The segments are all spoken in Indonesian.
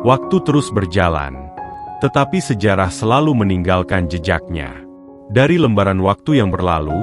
Waktu terus berjalan, tetapi sejarah selalu meninggalkan jejaknya. Dari lembaran waktu yang berlalu,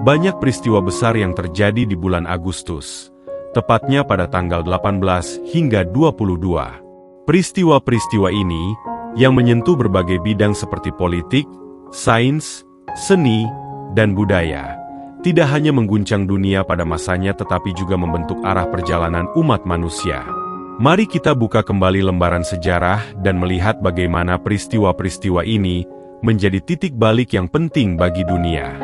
banyak peristiwa besar yang terjadi di bulan Agustus, tepatnya pada tanggal 18 hingga 22. Peristiwa-peristiwa ini, yang menyentuh berbagai bidang seperti politik, sains, seni, dan budaya, tidak hanya mengguncang dunia pada masanya tetapi juga membentuk arah perjalanan umat manusia. Mari kita buka kembali lembaran sejarah dan melihat bagaimana peristiwa-peristiwa ini menjadi titik balik yang penting bagi dunia.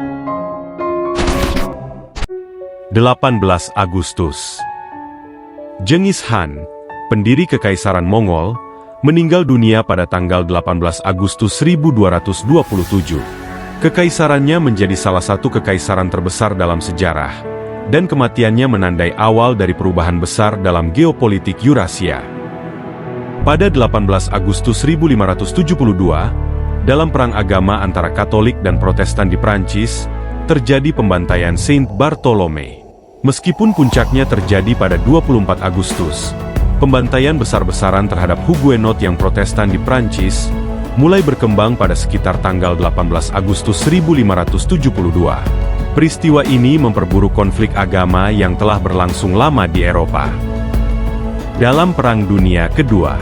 18 Agustus. Genghis Khan, pendiri Kekaisaran Mongol, meninggal dunia pada tanggal 18 Agustus 1227. Kekaisarannya menjadi salah satu kekaisaran terbesar dalam sejarah, dan kematiannya menandai awal dari perubahan besar dalam geopolitik Eurasia. Pada 18 Agustus 1572, dalam perang agama antara Katolik dan Protestan di Prancis, terjadi pembantaian Saint Bartholomew. Meskipun puncaknya terjadi pada 24 Agustus, pembantaian besar-besaran terhadap Huguenot yang Protestan di Prancis mulai berkembang pada sekitar tanggal 18 Agustus 1572. Peristiwa ini memperburuk konflik agama yang telah berlangsung lama di Eropa. Dalam Perang Dunia Kedua,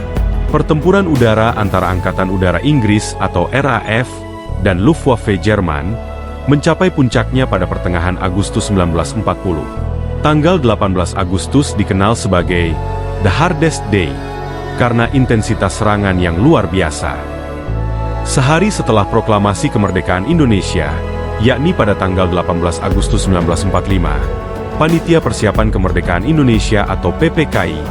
pertempuran udara antara Angkatan Udara Inggris atau RAF dan Luftwaffe Jerman mencapai puncaknya pada pertengahan Agustus 1940. Tanggal 18 Agustus dikenal sebagai The Hardest Day karena intensitas serangan yang luar biasa. Sehari setelah proklamasi kemerdekaan Indonesia, yakni pada tanggal 18 Agustus 1945, Panitia Persiapan Kemerdekaan Indonesia atau PPKI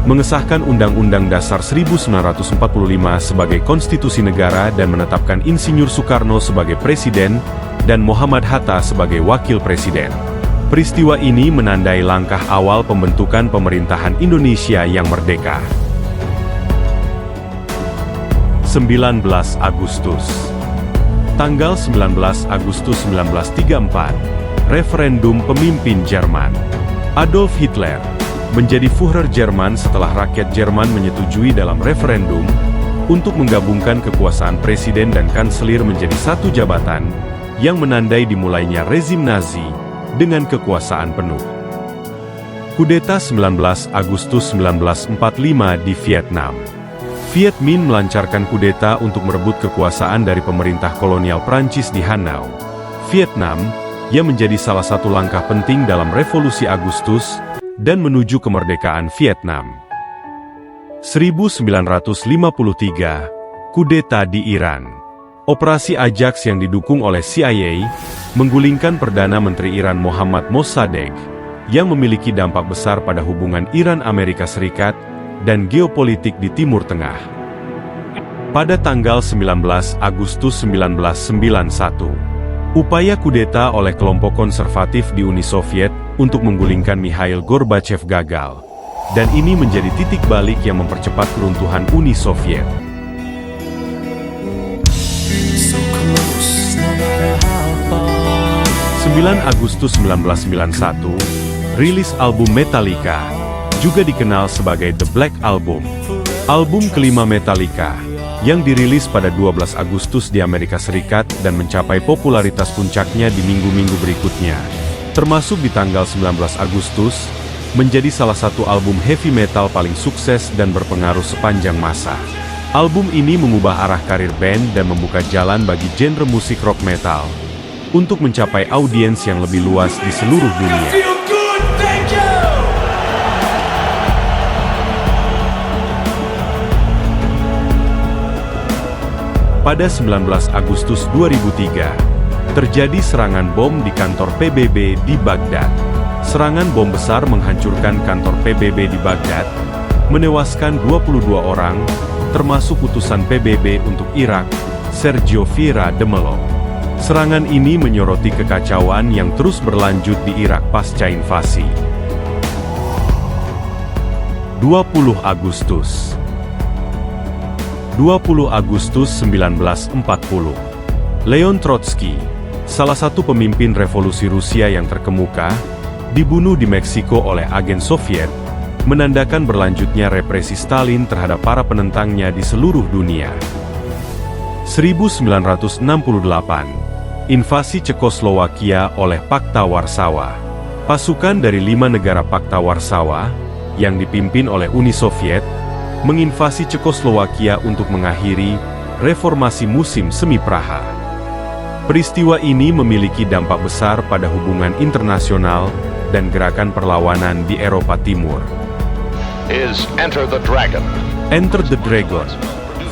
mengesahkan Undang-Undang Dasar 1945 sebagai konstitusi negara dan menetapkan Insinyur Soekarno sebagai presiden dan Muhammad Hatta sebagai wakil presiden. Peristiwa ini menandai langkah awal pembentukan pemerintahan Indonesia yang merdeka. 19 Agustus. Tanggal 19 Agustus 1934, referendum pemimpin Jerman. Adolf Hitler menjadi Führer Jerman setelah rakyat Jerman menyetujui dalam referendum untuk menggabungkan kekuasaan presiden dan kanselir menjadi satu jabatan yang menandai dimulainya rezim Nazi dengan kekuasaan penuh. Kudeta 19 Agustus 1945 di Vietnam. Viet Minh melancarkan kudeta untuk merebut kekuasaan dari pemerintah kolonial Prancis di Hanau, Vietnam, yang menjadi salah satu langkah penting dalam Revolusi Agustus dan menuju kemerdekaan Vietnam. 1953, kudeta di Iran. Operasi Ajax yang didukung oleh CIA menggulingkan Perdana Menteri Iran Mohammad Mossadegh yang memiliki dampak besar pada hubungan Iran-Amerika Serikat dan geopolitik di Timur Tengah. Pada tanggal 19 Agustus 1991, upaya kudeta oleh kelompok konservatif di Uni Soviet untuk menggulingkan Mikhail Gorbachev gagal, dan ini menjadi titik balik yang mempercepat keruntuhan Uni Soviet. 9 Agustus 1991, rilis album Metallica, juga dikenal sebagai The Black Album, album kelima Metallica, yang dirilis pada 12 Agustus di Amerika Serikat dan mencapai popularitas puncaknya di minggu-minggu berikutnya, termasuk di tanggal 19 Agustus, menjadi salah satu album heavy metal paling sukses dan berpengaruh sepanjang masa. Album ini mengubah arah karir band dan membuka jalan bagi genre musik rock metal untuk mencapai audiens yang lebih luas di seluruh dunia. Pada 19 Agustus 2003, terjadi serangan bom di kantor PBB di Baghdad. Serangan bom besar menghancurkan kantor PBB di Baghdad, menewaskan 22 orang, termasuk utusan PBB untuk Irak, Sergio Vieira de Mello. Serangan ini menyoroti kekacauan yang terus berlanjut di Irak pasca invasi. 20 Agustus 1940, Leon Trotsky, salah satu pemimpin revolusi Rusia yang terkemuka, dibunuh di Meksiko oleh agen Soviet menandakan berlanjutnya represi Stalin terhadap para penentangnya di seluruh dunia. 1968, invasi Cekoslowakia oleh Pakta Warsawa. Pasukan dari 5 negara Pakta Warsawa, yang dipimpin oleh Uni Soviet, menginvasi Cekoslowakia untuk mengakhiri reformasi musim semi Praha. Peristiwa ini memiliki dampak besar pada hubungan internasional dan gerakan perlawanan di Eropa Timur. Enter the Dragon. Enter the Dragon,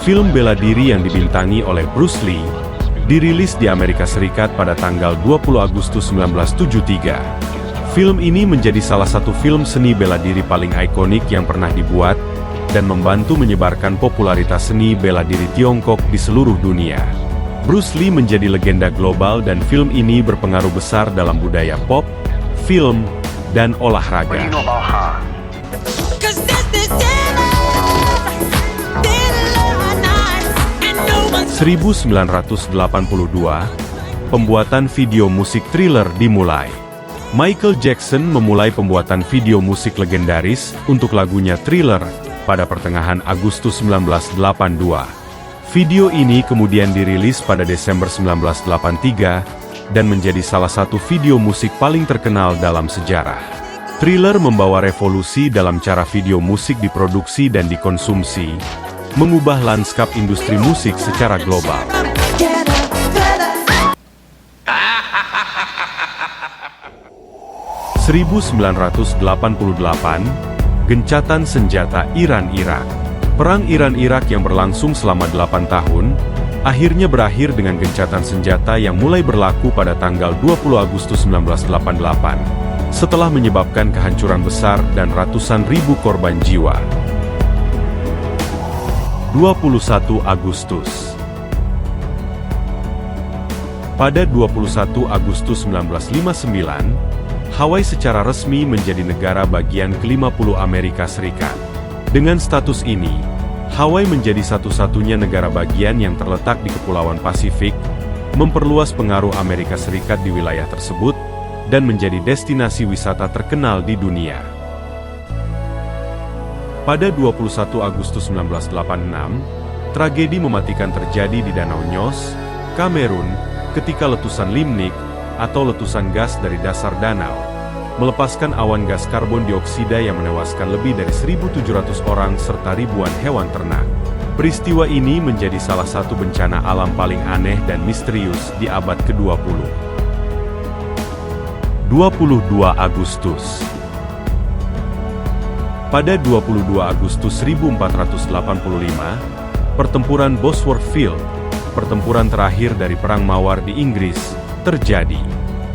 film bela diri yang dibintangi oleh Bruce Lee, dirilis di Amerika Serikat pada tanggal 20 Agustus 1973. Film ini menjadi salah satu film seni bela diri paling ikonik yang pernah dibuat, dan membantu menyebarkan popularitas seni bela diri Tiongkok di seluruh dunia. Bruce Lee menjadi legenda global dan film ini berpengaruh besar dalam budaya pop, film, dan olahraga. 1982, pembuatan video musik Thriller dimulai. Michael Jackson memulai pembuatan video musik legendaris untuk lagunya Thriller pada pertengahan Agustus 1982. Video ini kemudian dirilis pada Desember 1983 dan menjadi salah satu video musik paling terkenal dalam sejarah. Thriller membawa revolusi dalam cara video musik diproduksi dan dikonsumsi, mengubah lanskap industri musik secara global. (1988) Gencatan senjata Iran-Irak. Perang Iran-Irak yang berlangsung selama 8 tahun, akhirnya berakhir dengan gencatan senjata yang mulai berlaku pada tanggal 20 Agustus 1988, setelah menyebabkan kehancuran besar dan ratusan ribu korban jiwa. 21 Agustus. Pada 21 Agustus 1959, Hawaii secara resmi menjadi negara bagian ke-50 Amerika Serikat. Dengan status ini, Hawaii menjadi satu-satunya negara bagian yang terletak di Kepulauan Pasifik, memperluas pengaruh Amerika Serikat di wilayah tersebut, dan menjadi destinasi wisata terkenal di dunia. Pada 21 Agustus 1986, tragedi mematikan terjadi di Danau Nyos, Kamerun, ketika letusan limnik, atau letusan gas dari dasar danau, melepaskan awan gas karbon dioksida yang menewaskan lebih dari 1.700 orang serta ribuan hewan ternak. Peristiwa ini menjadi salah satu bencana alam paling aneh dan misterius di abad ke-20. 22 Agustus. Pada 22 Agustus 1485, pertempuran Bosworth Field, pertempuran terakhir dari Perang Mawar di Inggris, terjadi.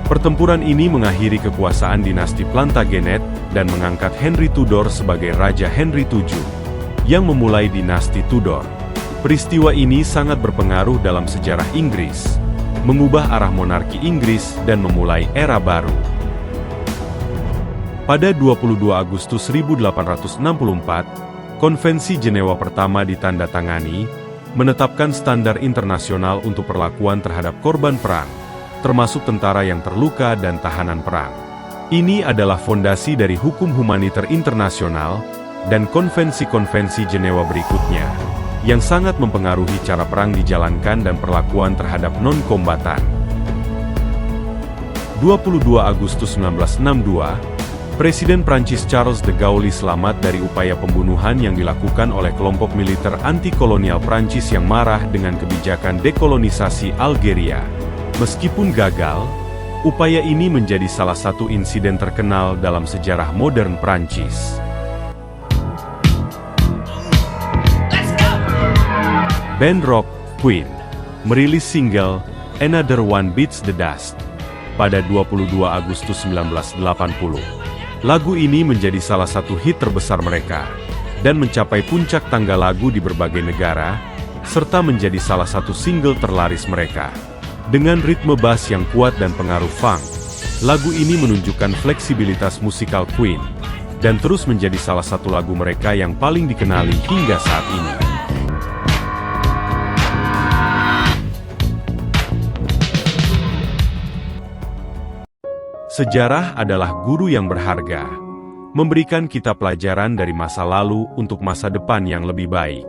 Pertempuran ini mengakhiri kekuasaan dinasti Plantagenet dan mengangkat Henry Tudor sebagai Raja Henry VII, yang memulai dinasti Tudor. Peristiwa ini sangat berpengaruh dalam sejarah Inggris, mengubah arah monarki Inggris dan memulai era baru. Pada 22 Agustus 1864, Konvensi Jenewa pertama ditandatangani, menetapkan standar internasional untuk perlakuan terhadap korban perang, termasuk tentara yang terluka dan tahanan perang. Ini adalah fondasi dari hukum humaniter internasional dan konvensi-konvensi Jenewa berikutnya, yang sangat mempengaruhi cara perang dijalankan dan perlakuan terhadap non-kombatan. 22 Agustus 1962, Presiden Prancis Charles de Gaulle selamat dari upaya pembunuhan yang dilakukan oleh kelompok militer anti-kolonial Prancis yang marah dengan kebijakan dekolonisasi Algeria. Meskipun gagal, upaya ini menjadi salah satu insiden terkenal dalam sejarah modern Prancis. Band rock Queen merilis single Another One Bites the Dust pada 22 Agustus 1980. Lagu ini menjadi salah satu hit terbesar mereka, dan mencapai puncak tangga lagu di berbagai negara, serta menjadi salah satu single terlaris mereka. Dengan ritme bass yang kuat dan pengaruh funk, lagu ini menunjukkan fleksibilitas musikal Queen, dan terus menjadi salah satu lagu mereka yang paling dikenali hingga saat ini. Sejarah adalah guru yang berharga. memberikan kita pelajaran dari masa lalu untuk masa depan yang lebih baik.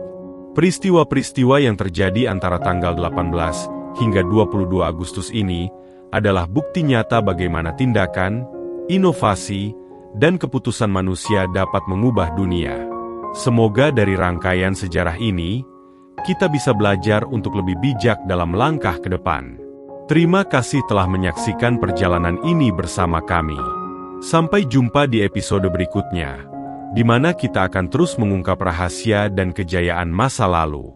Peristiwa-peristiwa yang terjadi antara tanggal 18 hingga 22 Agustus ini adalah bukti nyata bagaimana tindakan, inovasi, dan keputusan manusia dapat mengubah dunia. Semoga dari rangkaian sejarah ini, kita bisa belajar untuk lebih bijak dalam langkah ke depan. Terima kasih telah menyaksikan perjalanan ini bersama kami. Sampai jumpa di episode berikutnya, di mana kita akan terus mengungkap rahasia dan kejayaan masa lalu.